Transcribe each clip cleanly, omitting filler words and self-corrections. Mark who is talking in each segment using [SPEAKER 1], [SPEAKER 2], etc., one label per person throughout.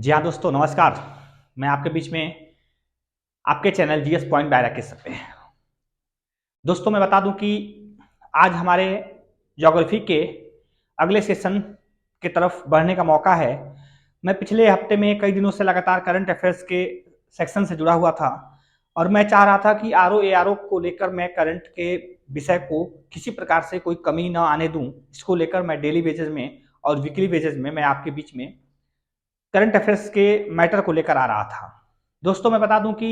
[SPEAKER 1] जी हाँ दोस्तों, नमस्कार। मैं आपके बीच में आपके channel GS point by Rakesh sir पे। दोस्तों मैं बता दूं कि आज हमारे ज्योग्राफी के अगले सेशन की तरफ बढ़ने का मौका है। मैं पिछले हफ्ते में कई दिनों से लगातार करंट अफेयर्स के सेक्शन से जुड़ा हुआ था और मैं चाह रहा था कि आरओ एआरओ को लेकर मैं करंट के विषय को किसी प्रकार से कोई कमी न आने दूं। इसको लेकर मैं डेली बेसिस में और वीकली बेसिस में मैं आपके बीच में करंट अफेयर्स के मैटर को लेकर आ रहा था। दोस्तों मैं बता दूं कि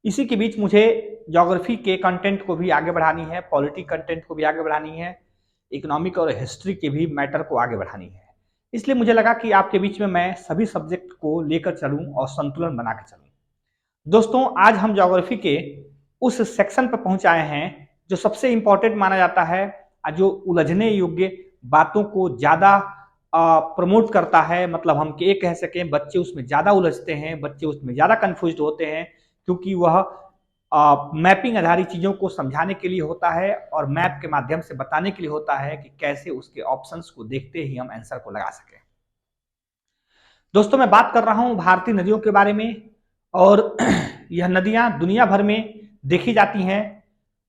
[SPEAKER 1] इसी के बीच मुझे ज्योग्राफी के कंटेंट को भी आगे बढ़ानी है, पॉलिटी कंटेंट को भी आगे बढ़ानी है, इकोनॉमिक और हिस्ट्री के भी मैटर को आगे बढ़ानी है। इसलिए मुझे लगा कि आपके बीच में मैं सभी सब्जेक्ट को लेकर चलूं और संतुलन बना के चलूं। दोस्तों आज हम ज्योग्राफी के उस सेक्शन पर पहुंच आए हैं जो सबसे इंपॉर्टेंट माना जाता है, जो उलझने योग्य बातों को ज्यादा प्रमोट करता है। मतलब हम ये कह सकें बच्चे उसमें ज्यादा उलझते हैं, बच्चे उसमें ज्यादा कंफ्यूज होते हैं, क्योंकि वह मैपिंग आधारित चीजों को समझाने के लिए होता है और मैप के माध्यम से बताने के लिए होता है कि कैसे उसके ऑप्शंस को देखते ही हम आंसर को लगा सकें। दोस्तों मैं बात कर रहा हूं भारतीय नदियों के बारे में और यह नदियां दुनिया भर में देखी जाती हैं,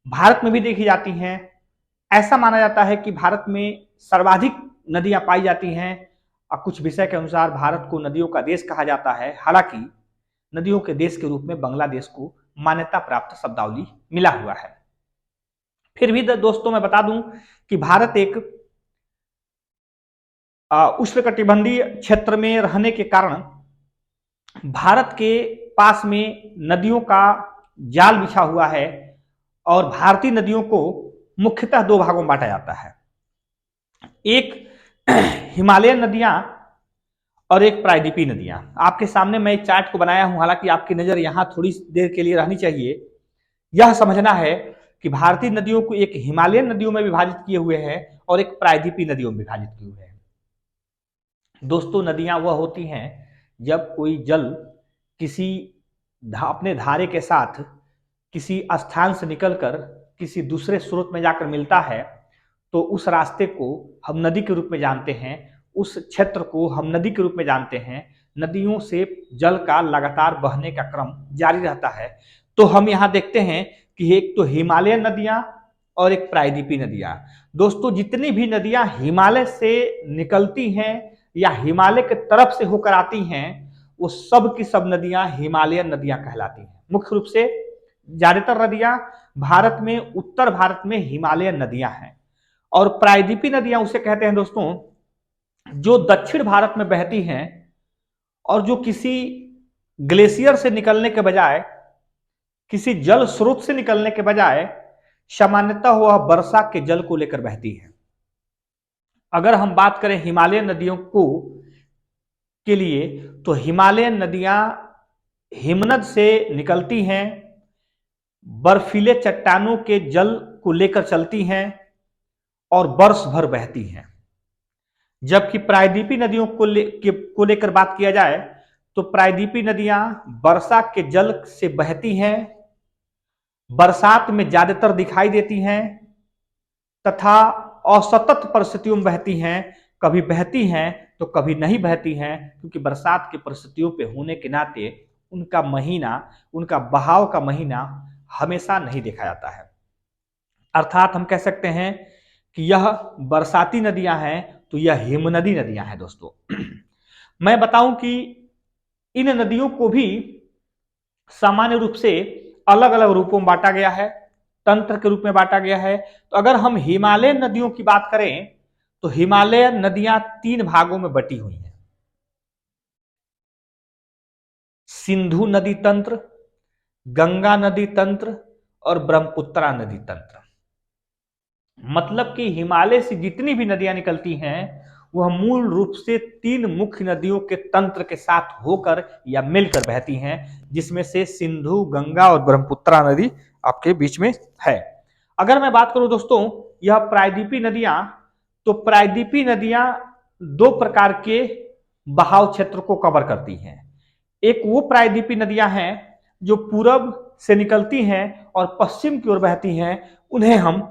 [SPEAKER 1] भारत में भी देखी जाती हैं। ऐसा माना जाता है कि भारत में सर्वाधिक नदियां पाई जाती हैं और कुछ विषय के अनुसार भारत को नदियों का देश कहा जाता है। हालांकि नदियों के देश के रूप में बांग्लादेश को मान्यता प्राप्त शब्दावली मिला हुआ है। फिर भी दोस्तों मैं बता दूं कि भारत एक उष्णकटिबंधीय क्षेत्र में रहने के कारण भारत के पास में नदियों का जाल बिछा हुआ है और भारतीय नदियों को मुख्यतः दो भागों में बांटा जाता है। एक हिमालयन नदियां और एक प्रायद्वीपीय नदियां। आपके सामने मैं एक चार्ट को बनाया हूं, हालांकि आपकी नजर यहां थोड़ी देर के लिए रहनी चाहिए। यह समझना है कि भारतीय नदियों को एक हिमालयन नदियों में विभाजित किए हुए हैं और एक प्रायद्वीपीय नदियों में विभाजित किए हुए हैं। दोस्तों नदियां वह होती हैं जब कोई जल किसी अपने धारे के साथ किसी स्थान से निकलकर किसी दूसरे स्रोत में जाकर मिलता है तो उस रास्ते को हम नदी के रूप में जानते हैं, उस क्षेत्र को हम नदी के रूप में जानते हैं। नदियों से जल का लगातार बहने का क्रम जारी रहता है। तो हम यहाँ देखते हैं कि एक तो हिमालयन नदियां और एक प्रायद्वीपीय नदियां। दोस्तों जितनी भी नदियां हिमालय से निकलती हैं या हिमालय के तरफ से होकर आती हैं वो सब की सब नदियां हिमालयन नदियां कहलाती हैं। मुख्य रूप से ज्यादातर नदियां भारत में उत्तर भारत में हिमालयन नदियां हैं और प्रायद्वीपीय नदियां उसे कहते हैं दोस्तों जो दक्षिण भारत में बहती हैं और जो किसी ग्लेशियर से निकलने के बजाय, किसी जल स्रोत से निकलने के बजाय सामान्यतः वह वर्षा के जल को लेकर बहती है। अगर हम बात करें हिमालयन नदियों को के लिए तो हिमालयन नदियां हिमनद से निकलती हैं, बर्फीले चट्टानों के जल को लेकर चलती हैं और वर्ष भर बहती हैं। जबकि प्रायद्वीपीय नदियों को लेकर बात किया जाए तो प्रायद्वीपीय नदियां वर्षा के जल से बहती हैं, बरसात में ज्यादातर दिखाई देती हैं तथा असतत परिस्थितियों में बहती हैं। कभी बहती हैं तो कभी नहीं बहती हैं, क्योंकि बरसात की परिस्थितियों पे होने के नाते उनका महीना, उनका बहाव का महीना हमेशा नहीं देखा जाता है। अर्थात हम कह सकते हैं कि यह बरसाती नदियां हैं तो यह हिमनदी नदियां हैं। दोस्तों मैं बताऊं कि इन नदियों को भी सामान्य रूप से अलग अलग रूपों में बांटा गया है, तंत्र के रूप में बांटा गया है। तो अगर हम हिमालयन नदियों की बात करें तो हिमालयन नदियां तीन भागों में बटी हुई हैं। सिंधु नदी तंत्र, गंगा नदी तंत्र और ब्रह्मपुत्रा नदी तंत्र। मतलब कि हिमालय से जितनी भी नदियां निकलती हैं वह मूल रूप से तीन मुख्य नदियों के तंत्र के साथ होकर या मिलकर बहती हैं, जिसमें से सिंधु, गंगा और ब्रह्मपुत्रा नदी आपके बीच में है। अगर मैं बात करूं दोस्तों यह प्रायद्वीपीय नदियां, तो प्रायद्वीपीय नदियां दो प्रकार के बहाव क्षेत्र को कवर करती हैं। एक वो प्रायद्वीपीय नदियां हैं जो पूरब से निकलती हैं और पश्चिम की ओर बहती हैं, उन्हें हम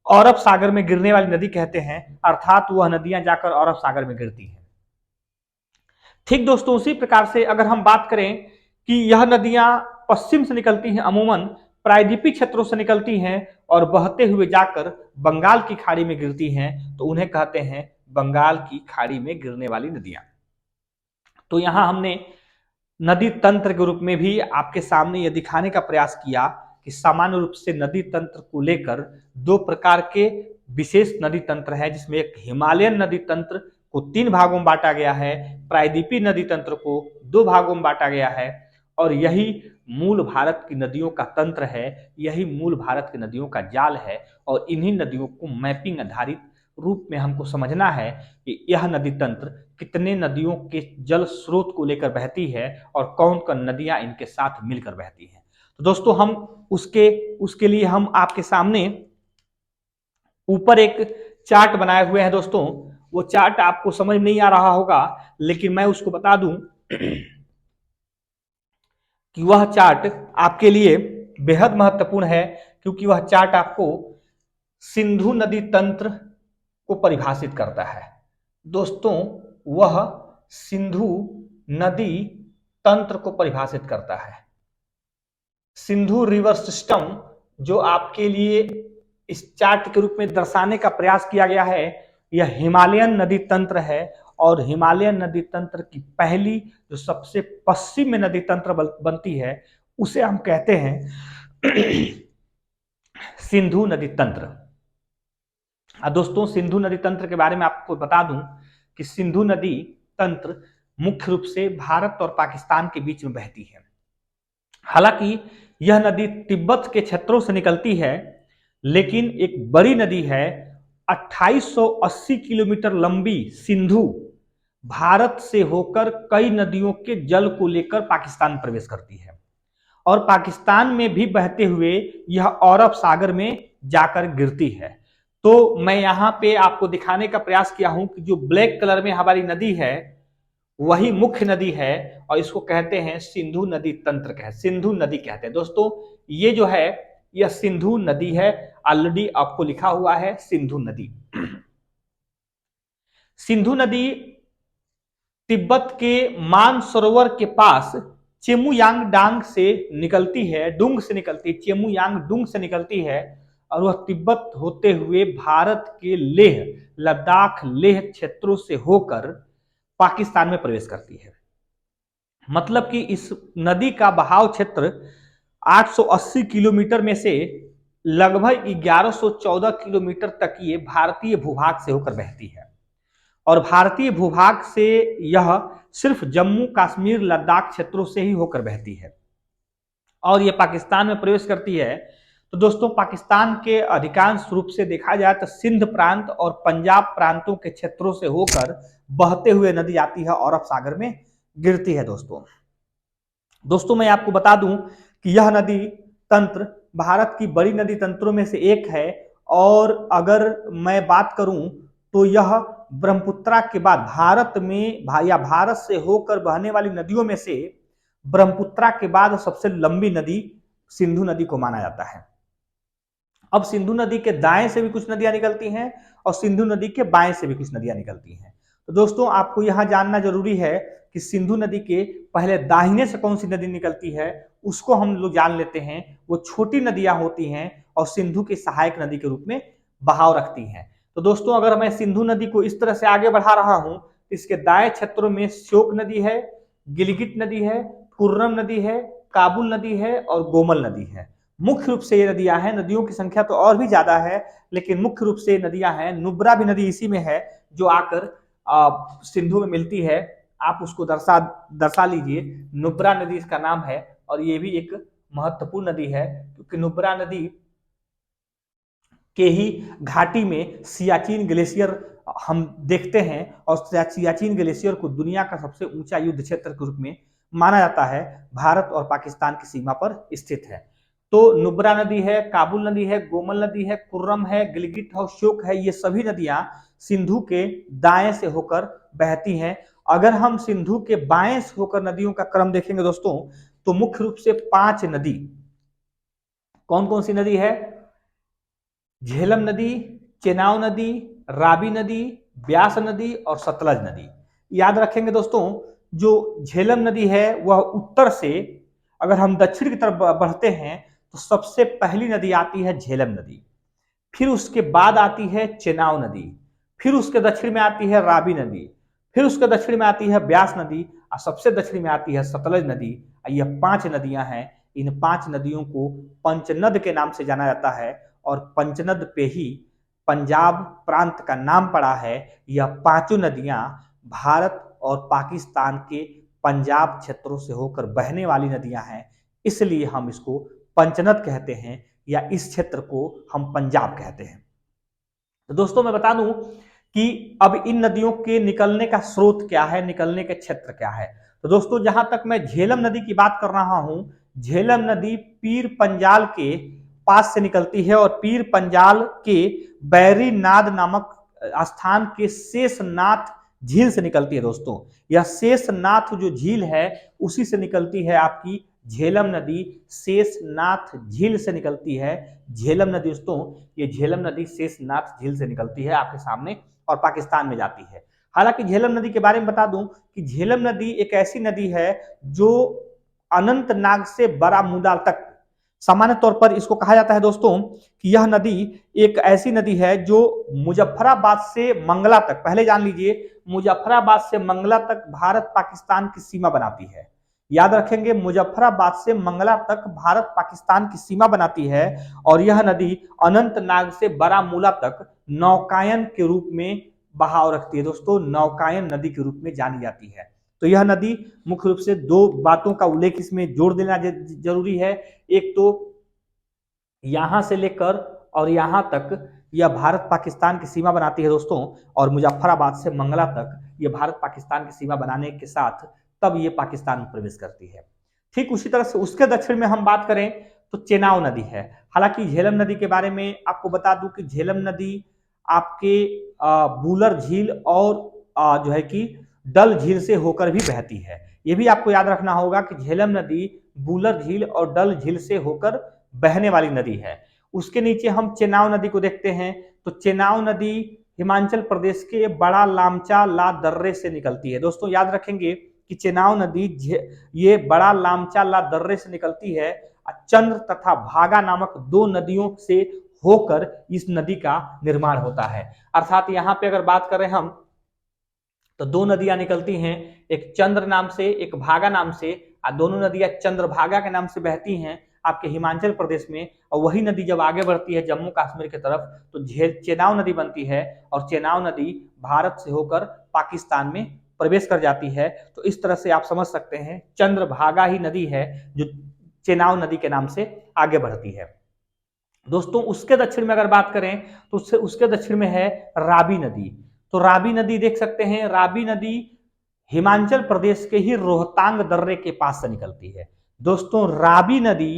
[SPEAKER 1] अरब सागर में गिरने वाली नदी कहते हैं, अर्थात वह नदियां जाकर अरब सागर में गिरती हैं। ठीक दोस्तों, उसी प्रकार से अगर हम बात करें कि यह नदियां पश्चिम से निकलती हैं, अमूमन प्रायद्वीपीय क्षेत्रों से निकलती हैं और बहते हुए जाकर बंगाल की खाड़ी में गिरती हैं, तो उन्हें कहते हैं बंगाल की खाड़ी में गिरने वाली नदियां। तो यहां हमने नदी तंत्र के रूप में भी आपके सामने यह दिखाने का प्रयास किया कि सामान्य रूप से नदी तंत्र को लेकर दो प्रकार के विशेष नदी तंत्र है, जिसमें एक हिमालयन नदी तंत्र को 3 भागों में बांटा गया है, प्रायद्वीपीय नदी तंत्र को 2 भागों में बांटा गया है, और यही मूल भारत की नदियों का तंत्र है, यही मूल भारत की नदियों का जाल है। और इन्हीं नदियों को मैपिंग आधारित रूप में हमको समझना है कि यह नदी तंत्र कितने नदियों के जल स्रोत को लेकर बहती है और कौन कौन नदियां इनके साथ मिलकर बहती हैं। तो दोस्तों हम उसके लिए हम आपके सामने ऊपर एक चार्ट बनाए हुए हैं दोस्तों। वो चार्ट आपको समझ नहीं आ रहा होगा, लेकिन मैं उसको बता दूं कि वह चार्ट आपके लिए बेहद महत्वपूर्ण है, क्योंकि वह चार्ट आपको सिंधु नदी तंत्र को परिभाषित करता है। दोस्तों वह सिंधु नदी तंत्र को परिभाषित करता है। सिंधु रिवर सिस्टम जो आपके लिए इस चार्ट के रूप में दर्शाने का प्रयास किया गया है, यह हिमालयन नदी तंत्र है। और हिमालयन नदी तंत्र की पहली जो सबसे पश्चिम में नदी तंत्र बनती है, उसे हम कहते हैं सिंधु नदी तंत्र। दोस्तों सिंधु नदी तंत्र के बारे में आपको बता दूं कि सिंधु नदी तंत्र मुख्य रूप से भारत और पाकिस्तान के बीच में बहती है। हालांकि यह नदी तिब्बत के क्षेत्रों से निकलती है, लेकिन एक बड़ी नदी है 2880 किलोमीटर लंबी सिंधु भारत से होकर कई नदियों के जल को लेकर पाकिस्तान प्रवेश करती है और पाकिस्तान में भी बहते हुए यह अरब सागर में जाकर गिरती है। तो मैं यहां पे आपको दिखाने का प्रयास किया हूं कि जो ब्लैक कलर में हमारी नदी है वही मुख्य नदी है और इसको कहते हैं सिंधु नदी तंत्र कहते हैं, सिंधु नदी कहते हैं। दोस्तों ये जो है यह सिंधु नदी है, ऑलरेडी आपको लिखा हुआ है सिंधु नदी। सिंधु नदी तिब्बत के मानसरोवर के पास चेमुयांग डांग से निकलती है, डुंग से निकलती है, चेमुयांग डुंग से निकलती है और वह तिब्बत होते हुए भारत के लेह, लद्दाख, लेह क्षेत्रों से होकर पाकिस्तान में प्रवेश करती है। मतलब कि इस नदी का बहाव क्षेत्र 880 किलोमीटर में से लगभग 1114 किलोमीटर तक ये भारतीय भूभाग से होकर बहती है और भारतीय भूभाग से यह सिर्फ जम्मू कश्मीर लद्दाख क्षेत्रों से ही होकर बहती है और यह पाकिस्तान में प्रवेश करती है। तो दोस्तों पाकिस्तान के अधिकांश रूप से देखा जाए तो सिंध प्रांत और पंजाब प्रांतों के क्षेत्रों से होकर बहते हुए नदी आती है और अरब सागर में गिरती है। दोस्तों मैं आपको बता दूं कि यह नदी तंत्र भारत की बड़ी नदी तंत्रों में से एक है और अगर मैं बात करूं तो यह ब्रह्मपुत्रा के बाद भारत में या भारत से होकर बहने वाली नदियों में से ब्रह्मपुत्रा के बाद सबसे लंबी नदी सिंधु नदी को माना जाता है। अब सिंधु नदी के दाएं से भी कुछ नदियां निकलती हैं और सिंधु नदी के बाएं से भी कुछ नदियां निकलती हैं। तो दोस्तों आपको यहां जानना जरूरी है कि सिंधु नदी के पहले दाहिने से कौन सी नदी निकलती है उसको हम लोग जान लेते हैं। वो छोटी नदियां होती हैं और सिंधु की सहायक नदी के रूप में बहाव रखती हैं। तो दोस्तों अगर मैं सिंधु नदी को इस तरह से आगे बढ़ा रहा हूं, इसके दाएं क्षेत्रों में श्योक नदी है, गिलगित नदी है, कुर्रम नदी है, काबुल नदी है और गोमल नदी है। मुख्य रूप से ये नदियां हैं, नदियों की संख्या तो और भी ज्यादा है लेकिन मुख्य रूप से नदियां हैं। नुब्रा भी नदी इसी में है जो आकर सिंधु में मिलती है। आप उसको दर्शा लीजिए, नुब्रा नदी इसका नाम है और ये भी एक महत्वपूर्ण नदी है क्योंकि नुब्रा नदी के ही घाटी में सियाचिन ग्लेशियर हम देखते हैं और सियाचिन ग्लेशियर को दुनिया का सबसे ऊंचा युद्ध क्षेत्र के रूप में माना जाता है। भारत और पाकिस्तान की सीमा पर स्थित है। तो नुब्रा नदी है, काबुल नदी है, गोमल नदी है, कुर्रम है, गिलगित और श्योक है, ये सभी नदियां सिंधु के दाएं से होकर बहती हैं। अगर हम सिंधु के बाएं से होकर नदियों का क्रम देखेंगे दोस्तों तो मुख्य रूप से 5 नदी, कौन कौन सी नदी है? झेलम नदी, चेनाब नदी, रावी नदी, ब्यास नदी और सतलज नदी। याद रखेंगे दोस्तों जो झेलम नदी है वह उत्तर से, अगर हम दक्षिण की तरफ बढ़ते हैं तो सबसे पहली नदी आती है झेलम नदी, फिर उसके बाद आती है चेनाब नदी, फिर उसके दक्षिण में आती है रावी नदी, फिर उसके दक्षिण में आती है ब्यास नदी, और सबसे दक्षिण में आती है सतलज नदी। यह 5 नदियां हैं। इन 5 नदियों को पंचनद के नाम से जाना जाता है और पंचनद पे ही पंजाब प्रांत का नाम पड़ा है। यह पांचों नदियां भारत और पाकिस्तान के पंजाब क्षेत्रों से होकर बहने वाली नदियां हैं, इसलिए हम इसको पंचनद कहते हैं या इस क्षेत्र को हम पंजाब कहते हैं। तो दोस्तों मैं बता दूं कि अब इन नदियों के निकलने का स्रोत क्या है, निकलने के क्षेत्र क्या है। तो दोस्तों जहां तक मैं झेलम नदी की बात कर रहा हूं, झेलम नदी पीर पंजाल के पास से निकलती है और पीर पंजाल के बैरी नाद नामक स्थान के शेषनाथ झील से निकलती है। दोस्तों यह शेषनाथ जो झील है उसी से निकलती है आपकी झेलम नदी, शेषनाथ झील से निकलती है झेलम नदी। दोस्तों ये झेलम नदी शेषनाथ झील से निकलती है आपके सामने और पाकिस्तान में जाती है। हालांकि झेलम नदी के बारे में बता दूं कि झेलम नदी एक ऐसी नदी है जो अनंतनाग से बारामूला तक, सामान्य तौर पर इसको कहा जाता है दोस्तों कि यह नदी एक ऐसी नदी है जो मुजफ्फराबाद से मंगला तक, पहले जान लीजिए मुजफ्फराबाद से मंगला तक भारत पाकिस्तान की सीमा बनाती है। याद रखेंगे, मुजफ्फराबाद से मंगला तक भारत पाकिस्तान की सीमा बनाती है और यह नदी अनंतनाग से बारामूला तक नौकायन के रूप में बहाव रखती है। दोस्तों नौकायन नदी के रूप में जानी जाती है। तो यह नदी मुख्य रूप से 2 बातों का उल्लेख इसमें जोड़ देना जरूरी है। एक तो यहां से लेकर और यहां तक यह भारत पाकिस्तान की सीमा बनाती है दोस्तों, और मुजफ्फराबाद से मंगला तक यह भारत पाकिस्तान की सीमा बनाने के साथ तब ये पाकिस्तान में प्रवेश करती है। ठीक उसी तरह से उसके दक्षिण में हम बात करें तो चेनाब नदी है। हालांकि झेलम नदी के बारे में आपको बता दूं कि झेलम नदी आपके बूलर झील और जो है कि डल झील से होकर भी बहती है। यह भी आपको याद रखना होगा कि झेलम नदी बूलर झील और डल झील से होकर बहने वाली नदी है। उसके नीचे हम चेनाब नदी को देखते हैं तो चेनाब नदी हिमाचल प्रदेश के बड़ा लामचा ला दर्रे से निकलती है। दोस्तों याद रखेंगे कि चेनाब नदी ये बड़ा लामचा ला दर्रे से निकलती है। चंद्र तथा भागा नामक 2 नदियों से होकर इस नदी का निर्माण होता है। अर्थात यहाँ पे अगर बात करें हम तो 2 नदियां निकलती हैं, एक चंद्र नाम से एक भागा नाम से, और दोनों नदियां चंद्रभागा के नाम से बहती हैं आपके हिमाचल प्रदेश में। और वही नदी जब आगे बढ़ती है जम्मू कश्मीर की तरफ तो चेनाब नदी बनती है और चेनाब नदी भारत से होकर पाकिस्तान में प्रवेश कर जाती है। तो इस तरह से आप समझ सकते हैं चंद्रभागा ही नदी है जो चेनाब नदी के नाम से आगे बढ़ती है। दोस्तों उसके दक्षिण में अगर बात करें तो उसके दक्षिण में है रावी नदी। तो रावी नदी देख सकते हैं, रावी नदी हिमाचल प्रदेश के ही रोहतांग दर्रे के पास से निकलती है। दोस्तों रावी नदी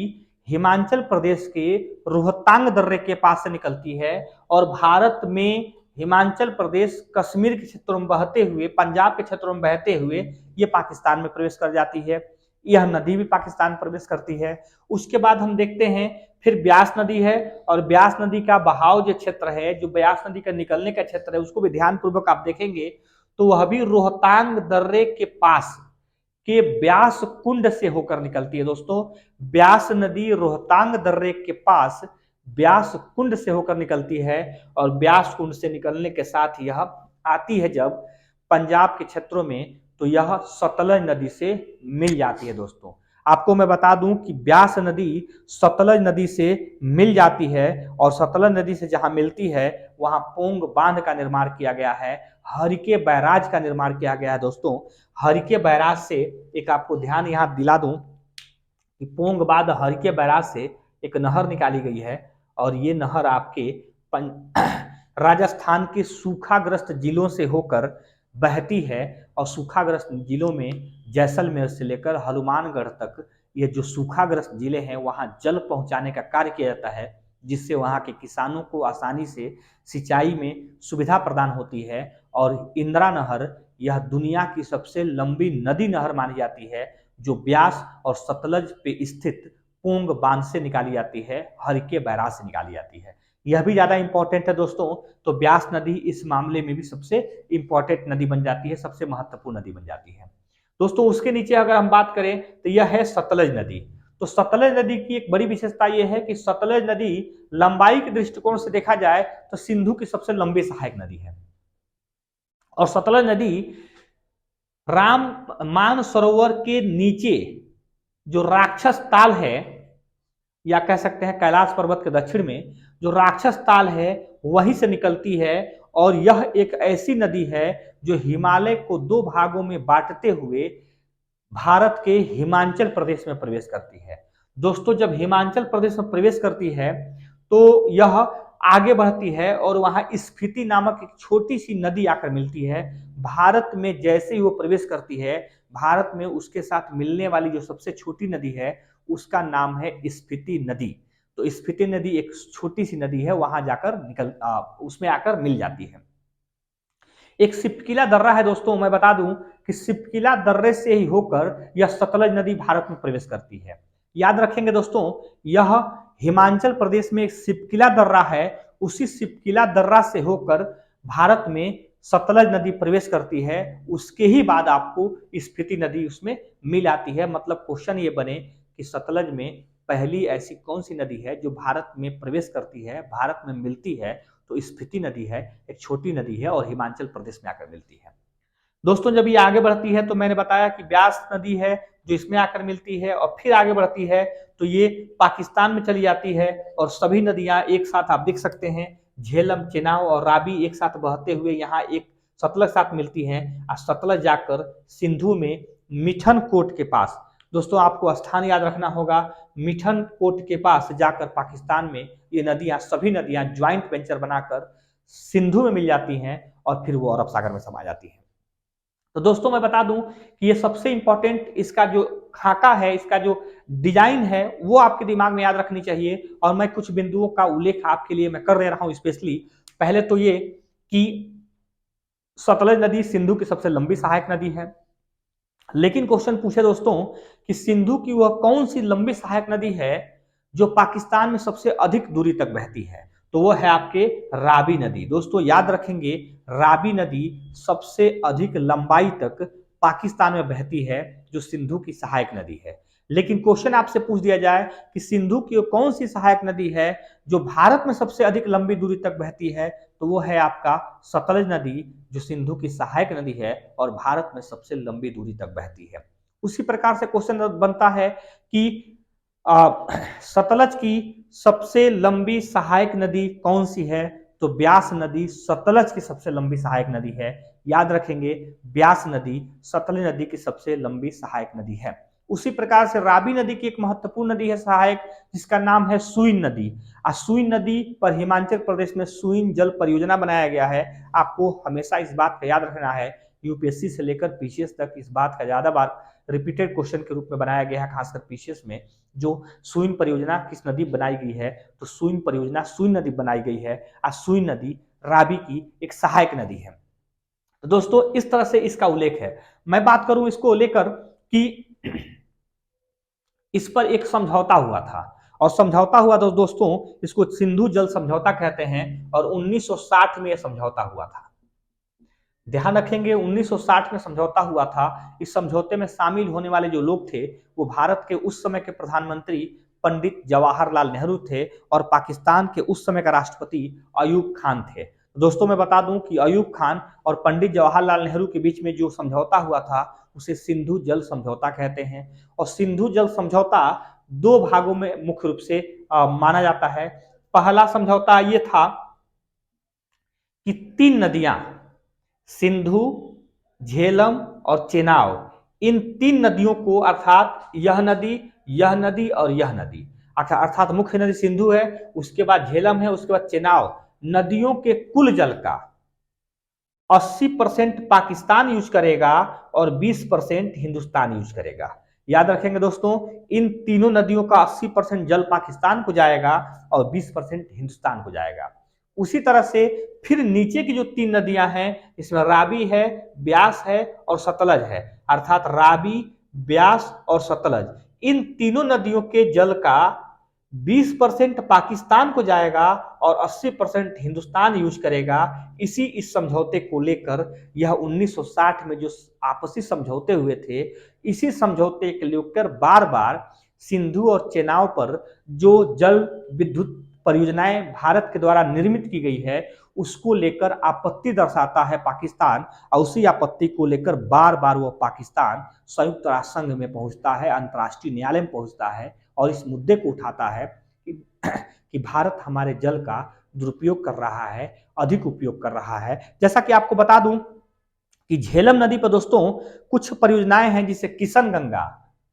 [SPEAKER 1] हिमाचल प्रदेश के रोहतांग दर्रे के पास से निकलती है और भारत में हिमाचल प्रदेश कश्मीर के क्षेत्रों में बहते हुए, पंजाब के क्षेत्रों में बहते हुए ये पाकिस्तान में प्रवेश कर जाती है। यह नदी भी पाकिस्तान प्रवेश करती है। उसके बाद हम देखते हैं फिर ब्यास नदी है और ब्यास नदी का बहाव जो क्षेत्र है, जो ब्यास नदी का निकलने का क्षेत्र है, उसको भी ध्यान पूर्वक आप देखेंगे तो वह भी रोहतांग दर्रे के पास के ब्यास कुंड से होकर निकलती है। दोस्तों ब्यास नदी रोहतांग दर्रे के पास ब्यास कुंड से होकर निकलती है और ब्यास कुंड से निकलने के साथ यह आती है जब पंजाब के क्षेत्रों में तो यह सतलज नदी से मिल जाती है। दोस्तों आपको मैं बता दूं कि ब्यास नदी सतलज नदी से मिल जाती है और सतलज नदी से जहां मिलती है वहां पोंग बांध का निर्माण किया गया है, हरिके बैराज का निर्माण किया गया है। दोस्तों हरिके बैराज से एक आपको ध्यान यहां दिला दूं कि पोंग बांध हरिके बैराज से एक नहर निकाली गई है और ये नहर आपके राजस्थान के सूखाग्रस्त जिलों से होकर बहती है और सूखाग्रस्त जिलों में जैसलमेर से लेकर हनुमानगढ़ तक ये जो सूखाग्रस्त जिले हैं वहां जल पहुंचाने का कार्य किया जाता है, जिससे वहां के किसानों को आसानी से सिंचाई में सुविधा प्रदान होती है। और इंदिरा नहर यह दुनिया की सबसे लंबी नदी नहर मानी जाती है जो ब्यास और सतलज पे स्थित पोंग बांध से निकाली जाती है, हरिके बैराज से निकाली जाती है। यह भी ज्यादा इंपॉर्टेंट है दोस्तों। तो ब्यास नदी इस मामले में भी सबसे इंपॉर्टेंट नदी बन जाती है, सबसे महत्वपूर्ण नदी बन जाती है। दोस्तों उसके नीचे अगर हम बात करें तो यह है सतलज नदी। तो सतलज नदी की एक बड़ी विशेषता यह है कि सतलज नदी लंबाई के दृष्टिकोण से देखा जाए तो सिंधु की सबसे लंबी सहायक नदी है। और सतलज नदी राम मानसरोवर के नीचे जो राक्षस ताल है, या कह सकते हैं कैलाश पर्वत के दक्षिण में जो राक्षस ताल है वहीं से निकलती है। और यह एक ऐसी नदी है जो हिमालय को दो भागों में बांटते हुए भारत के हिमाचल प्रदेश में प्रवेश करती है। दोस्तों जब हिमाचल प्रदेश में प्रवेश करती है तो यह आगे बढ़ती है और वहां स्फीति नामक एक छोटी सी नदी आकर मिलती है। भारत में जैसे ही वो प्रवेश करती है, भारत में उसके साथ मिलने वाली जो सबसे छोटी नदी है उसका नाम है स्फीति नदी। तो स्फीति नदी एक छोटी सी नदी है, वहां जाकर उसमें आकर मिल जाती है। एक सिपकिला दर्रा है दोस्तों, मैं बता दूं कि सिपकिला दर्रे से ही होकर यह सतलज नदी भारत में प्रवेश करती है। याद रखेंगे दोस्तों, यह हिमाचल प्रदेश में एक सिपकिला दर्रा है, उसी सिपकिला दर्रा से होकर भारत में सतलज नदी प्रवेश करती है। उसके ही बाद आपको स्पीति नदी उसमें मिल आती है। मतलब क्वेश्चन ये बने कि सतलज में पहली ऐसी कौन सी नदी है जो भारत में प्रवेश करती है, भारत में मिलती है, तो स्पीति नदी है, एक छोटी नदी है और हिमाचल प्रदेश में आकर मिलती है। दोस्तों जब ये आगे बढ़ती है तो मैंने बताया कि ब्यास नदी है जो इसमें आकर मिलती है, और फिर आगे बढ़ती है तो ये पाकिस्तान में चली जाती है। और सभी नदियां एक साथ आप देख सकते हैं, झेलम, चेनाब और रावी एक साथ बहते हुए यहाँ एक सतलज साथ मिलती हैं। और सतलज जाकर सिंधु में मिठन कोट के पास, दोस्तों आपको स्थान याद रखना होगा, मिठन कोट के पास जाकर पाकिस्तान में ये नदियां, सभी नदियां ज्वाइंट वेंचर बनाकर सिंधु में मिल जाती हैं और फिर वो अरब सागर में समा जाती हैं। तो दोस्तों मैं बता दूं कि ये सबसे इंपॉर्टेंट इसका जो खाका है, इसका जो डिजाइन है वो आपके दिमाग में याद रखनी चाहिए। और मैं कुछ बिंदुओं का उल्लेख आपके लिए मैं कर दे रहा हूं स्पेशली। पहले तो ये कि सतलज नदी सिंधु की सबसे लंबी सहायक नदी है। लेकिन क्वेश्चन पूछे दोस्तों कि सिंधु की वह कौन सी लंबी सहायक नदी है जो पाकिस्तान में सबसे अधिक दूरी तक बहती है, तो वो है आपके रावी नदी। दोस्तों याद रखेंगे, रावी नदी सबसे अधिक लंबाई तक पाकिस्तान में बहती है जो सिंधु की सहायक नदी है। लेकिन क्वेश्चन आपसे पूछ दिया जाए कि सिंधु की कौन सी सहायक नदी है जो भारत में सबसे अधिक लंबी दूरी तक बहती है, तो वो है आपका सतलज नदी जो सिंधु की सहायक नदी है और भारत में सबसे लंबी दूरी तक बहती है। उसी प्रकार से क्वेश्चन बनता है कि सतलज की सबसे लंबी सहायक नदी कौन सी है, तो ब्यास नदी सतलज की सबसे लंबी सहायक नदी है। याद रखेंगे, ब्यास नदी सतलज नदी की सबसे लंबी सहायक नदी है। उसी प्रकार से रावी नदी की एक महत्वपूर्ण नदी है सहायक, जिसका नाम है सुइन नदी। सुइन नदी पर हिमाचल प्रदेश में सुइन जल परियोजना बनाया गया है। आपको हमेशा इस बात का याद रखना है, यूपीएससी से लेकर पीसीएस तक इस बात का ज्यादा बार रिपीटेड क्वेश्चन के रूप में बनाया गया है, खासकर पीसीएस में। जो सुइन परियोजना किस नदी बनाई गई है, तो सुइन परियोजना सुइन नदी बनाई गई है। और सुइन नदी रावी की एक सहायक नदी है। तो दोस्तों इस तरह से इसका उल्लेख है। मैं बात करूं इसको लेकर कि इस पर एक समझौता हुआ था, और समझौता हुआ तो दोस्तों इसको सिंधु जल समझौता कहते हैं, और 1960 में यह समझौता हुआ था। ध्यान रखेंगे 1960 में समझौता हुआ था। इस समझौते में शामिल होने वाले जो लोग थे वो भारत के उस समय के प्रधानमंत्री पंडित जवाहरलाल नेहरू थे, और पाकिस्तान के उस समय का राष्ट्रपति अयूब खान थे। दोस्तों मैं बता दूं कि अयूब खान और पंडित जवाहरलाल नेहरू के बीच में जो समझौता हुआ था उसे सिंधु जल समझौता कहते हैं। और सिंधु जल समझौता दो भागों में मुख्य रूप से माना जाता है। पहला समझौता ये था कि तीन नदियां, सिंधु, झेलम और चेनाब, इन तीन नदियों को, अर्थात यह नदी और यह नदी, अर्थात मुख्य नदी सिंधु है, उसके बाद झेलम है, उसके बाद चेनाब, नदियों के कुल जल का 80% पाकिस्तान यूज करेगा और 20% हिंदुस्तान यूज करेगा। याद रखेंगे दोस्तों, इन तीनों नदियों का 80% जल पाकिस्तान को जाएगा और 20% हिंदुस्तान को जाएगा। उसी तरह से फिर नीचे की जो तीन नदियां हैं, इसमें रावी है, ब्यास है और सतलज है, अर्थात रावी, ब्यास और सतलज, इन तीनों नदियों के जल का 20% पाकिस्तान को जाएगा और 80% हिंदुस्तान यूज करेगा। इस समझौते को लेकर यह 1960 में जो आपसी समझौते हुए थे, इसी समझौते के लेकर बार बार सिंधु और चेनाब पर जो जल विद्युत परियोजनाएं भारत के द्वारा निर्मित की गई है, उसको लेकर आपत्ति दर्शाता है पाकिस्तान। और उसी आपत्ति को लेकर बार बार वो पाकिस्तान संयुक्त राष्ट्र संघ में पहुंचता है, अंतर्राष्ट्रीय न्यायालय में पहुंचता है और इस मुद्दे को उठाता है कि भारत हमारे जल का दुरुपयोग कर रहा है, अधिक उपयोग कर रहा है। जैसा कि आपको बता दूं कि झेलम नदी पर दोस्तों कुछ परियोजनाएं हैं, जिसे किशन गंगा,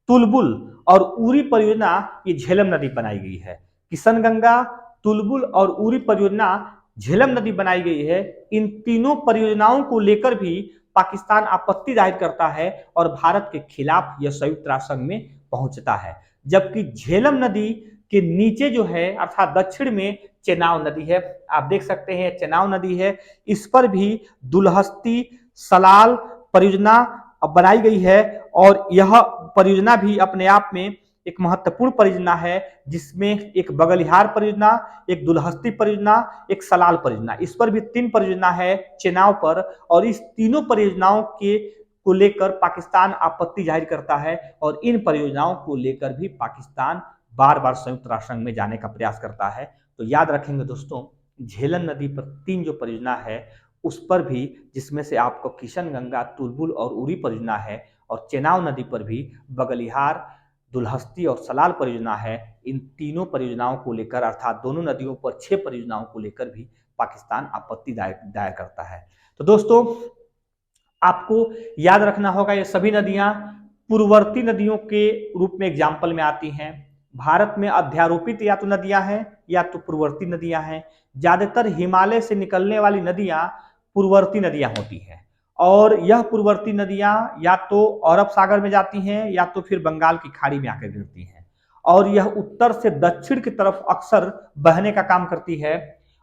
[SPEAKER 1] तुलबुल और उरी परियोजना, ये झेलम नदी बनाई गई है। किशन गंगा, तुलबुल और उरी परियोजना झेलम नदी बनाई गई है। इन तीनों परियोजनाओं को लेकर भी पाकिस्तान आपत्ति जाहिर करता है और भारत के खिलाफ यह संयुक्त राष्ट्र संघ में पहुंचता है। जबकि झेलम नदी के नीचे जो है, अर्थात दक्षिण में चेनाब नदी है, आप देख सकते हैं चेनाब नदी है, इस पर भी दुलहस्ती सलाल परियोजना बनाई गई है और यह परियोजना भी अपने आप में एक महत्वपूर्ण परियोजना है, जिसमें एक बगलिहार परियोजना, एक दुलहस्ती परियोजना, एक सलाल परियोजना, इस पर भी 3 परियोजना है चेनाब पर। और इस तीनों परियोजनाओं के को लेकर पाकिस्तान आपत्ति जाहिर करता है और इन परियोजनाओं को लेकर भी पाकिस्तान बार बार संयुक्त राष्ट्र संघ में जाने का प्रयास करता है। तो याद रखेंगे दोस्तों, झेलम नदी पर 3 जो परियोजना है उस पर भी, जिसमें से आपको किशन गंगा, तुलबुल और उरी परियोजना है, और चेनाब नदी पर भी बगलिहार, दुलहस्ती और सलाल परियोजना है। इन तीनों परियोजनाओं को लेकर, अर्थात दोनों नदियों पर 6 परियोजनाओं को लेकर भी पाकिस्तान आपत्ति दायर करता है। तो दोस्तों, आपको याद रखना होगा ये सभी नदियां पूर्ववर्ती नदियों के रूप में एग्जाम्पल में आती हैं। भारत में अध्यारोपित या तो नदियां हैं या तो पूर्ववर्ती नदियां हैं। ज्यादातर हिमालय से निकलने वाली नदियां पूर्ववर्ती नदियां होती हैं और यह पूर्ववर्ती नदियां या तो अरब सागर में जाती हैं या तो फिर बंगाल की खाड़ी में आकर गिरती हैं और यह उत्तर से दक्षिण की तरफ अक्सर बहने का काम करती है।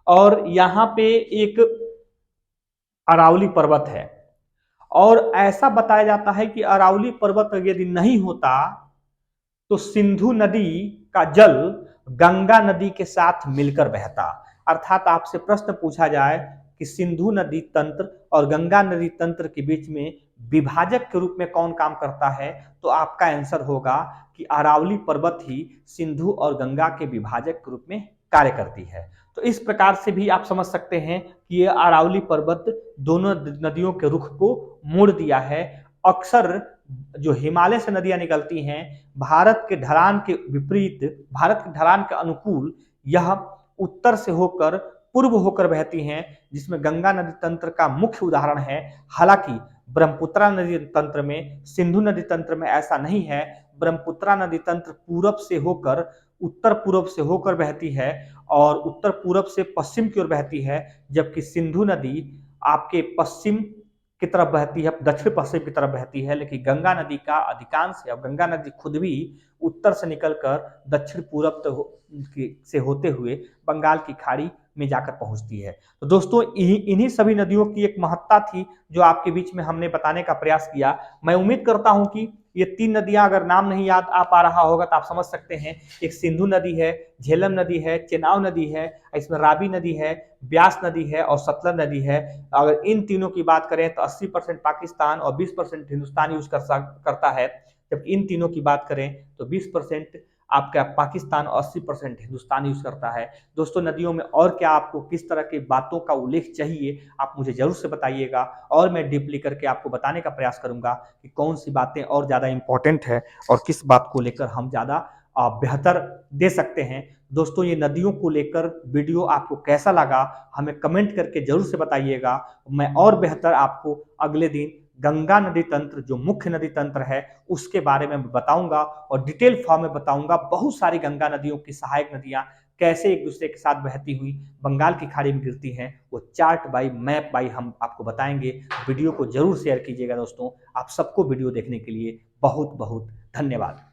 [SPEAKER 1] और यहाँ पे एक अरावली पर्वत है और ऐसा बताया जाता है कि अरावली पर्वत यदि नहीं होता तो सिंधु नदी का जल गंगा नदी के साथ मिलकर बहता। अर्थात आपसे प्रश्न पूछा जाए कि सिंधु नदी तंत्र और गंगा नदी तंत्र के बीच में विभाजक के रूप में कौन काम करता है, तो आपका आंसर होगा कि अरावली पर्वत ही सिंधु और गंगा के विभाजक के रूप में कार्य करती है। तो इस प्रकार से भी आप समझ सकते हैं कि ये अरावली पर्वत दोनों नदियों के रुख को मोड़ दिया है। अक्सर जो हिमालय से नदियां निकलती हैं, भारत के ढलान के विपरीत, भारत के ढलान के अनुकूल यह उत्तर से होकर पूर्व होकर बहती हैं, जिसमें गंगा नदी तंत्र का मुख्य उदाहरण है। हालांकि ब्रह्मपुत्रा नदी तंत्र में, सिंधु नदी तंत्र में ऐसा नहीं है। ब्रह्मपुत्रा नदी तंत्र पूरब से होकर, उत्तर पूर्व से होकर बहती है और उत्तर पूरब से पश्चिम की ओर बहती है, जबकि सिंधु नदी आपके पश्चिम की तरफ बहती है, दक्षिण पश्चिम की तरफ बहती है। लेकिन गंगा नदी का अधिकांश, अब गंगा नदी खुद भी उत्तर से निकलकर दक्षिण पूरब से होते हुए बंगाल की खाड़ी में जाकर पहुंचती है। तो दोस्तों, इन्हीं सभी नदियों की एक महत्ता थी जो आपके बीच में हमने बताने का प्रयास किया। मैं उम्मीद करता हूं कि ये 3 नदियां, अगर नाम नहीं याद आ पा रहा होगा तो आप समझ सकते हैं। एक सिंधु नदी है, झेलम नदी है, चेनाब नदी है, इसमें रावी नदी है, ब्यास नदी है और सतलज नदी है। अगर इन तीनों की बात करें तो 80% पाकिस्तान और 20% हिंदुस्तान यूज करता है। जब इन तीनों की बात करें तो 20% आपका पाकिस्तान और 80% हिंदुस्तान यूज करता है। दोस्तों, नदियों में और क्या आपको किस तरह की बातों का उल्लेख चाहिए, आप मुझे जरूर से बताइएगा और मैं डीपली करके आपको बताने का प्रयास करूंगा कि कौन सी बातें और ज़्यादा इंपॉर्टेंट है और किस बात को लेकर हम ज़्यादा बेहतर दे सकते हैं। दोस्तों, ये नदियों को लेकर वीडियो आपको कैसा लगा, हमें कमेंट करके जरूर से बताइएगा। मैं और बेहतर आपको अगले दिन गंगा नदी तंत्र, जो मुख्य नदी तंत्र है, उसके बारे में बताऊंगा और डिटेल फॉर्म में बताऊंगा। बहुत सारी गंगा नदियों की सहायक नदियां कैसे एक दूसरे के साथ बहती हुई बंगाल की खाड़ी में गिरती हैं, वो चार्ट बाई मैप बाई हम आपको बताएंगे। वीडियो को जरूर शेयर कीजिएगा दोस्तों। आप सबको वीडियो देखने के लिए बहुत बहुत धन्यवाद।